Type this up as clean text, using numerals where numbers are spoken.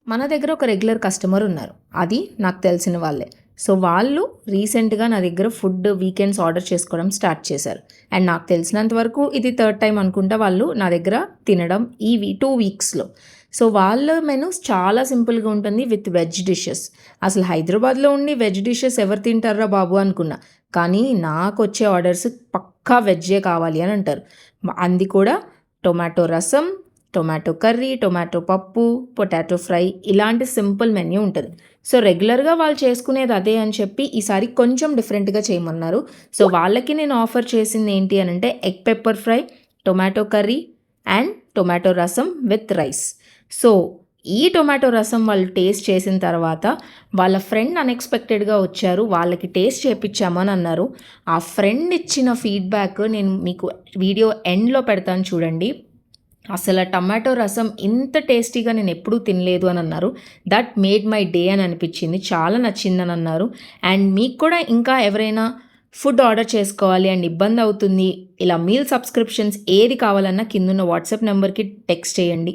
మన దగ్గర ఒక రెగ్యులర్ కస్టమర్ ఉన్నారు. అది నాకు తెలిసిన వాళ్ళే. సో, వాళ్ళు రీసెంట్‌గా నా దగ్గర ఫుడ్ వీకెండ్స్ ఆర్డర్ చేసుకోవడం స్టార్ట్ చేశారు. అండ్ నాకు తెలిసినంత వరకు ఇది థర్డ్ టైమ్ అనుకుంటా వాళ్ళు నా దగ్గర తినడం 2 వీక్స్‌లో. సో, వాళ్ళ మెనూస్ చాలా సింపుల్‌గా ఉంటుంది విత్ వెజ్ డిషెస్. అసలు హైదరాబాద్‌లో ఉండి వెజ్ డిషెస్ ఎవరు తింటార్రా బాబు అనుకున్నా. కానీ నాకొచ్చే ఆర్డర్స్ పక్కా వెజ్జే కావాలి అని అంటారు. అది కూడా టొమాటో రసం, టొమాటో కర్రీ, టొమాటో పప్పు, పొటాటో ఫ్రై ఇలాంటి సింపుల్ మెన్యూ ఉంటుంది. సో, రెగ్యులర్‌గా వాళ్ళు చేసుకునేది అదే అని చెప్పి ఈసారి కొంచెం డిఫరెంట్‌గా చేయమన్నారు. సో, వాళ్ళకి నేను ఆఫర్ చేసింది ఏంటి అనంటే egg pepper fry, tomato curry and tomato రసం విత్ రైస్. సో, ఈ టొమాటో రసం వాళ్ళు టేస్ట్ చేసిన తర్వాత వాళ్ళ ఫ్రెండ్ అన్‌ఎక్స్‌పెక్టెడ్‌గా వచ్చారు. వాళ్ళకి టేస్ట్ చేపిచ్చామని అన్నారు. ఆ ఫ్రెండ్ ఇచ్చిన ఫీడ్‌బ్యాక్ నేను మీకు వీడియో ఎండ్‌లో పెడతాను చూడండి. అసలు టమాటో రసం ఇంత టేస్టీగా నేను ఎప్పుడూ తినలేదు అని అన్నారు. దట్ మేడ్ మై డే అని అనిపించింది. చాలా నచ్చిందని అన్నారు. అండ్ మీకు కూడా ఇంకా ఎవరైనా ఫుడ్ ఆర్డర్ చేసుకోవాలి అండ్ ఇబ్బంది అవుతుంది, ఇలా మీల్ సబ్స్క్రిప్షన్స్ ఏది కావాలన్నా కిందున్న వాట్సాప్ నెంబర్కి టెక్స్ట్ చేయండి.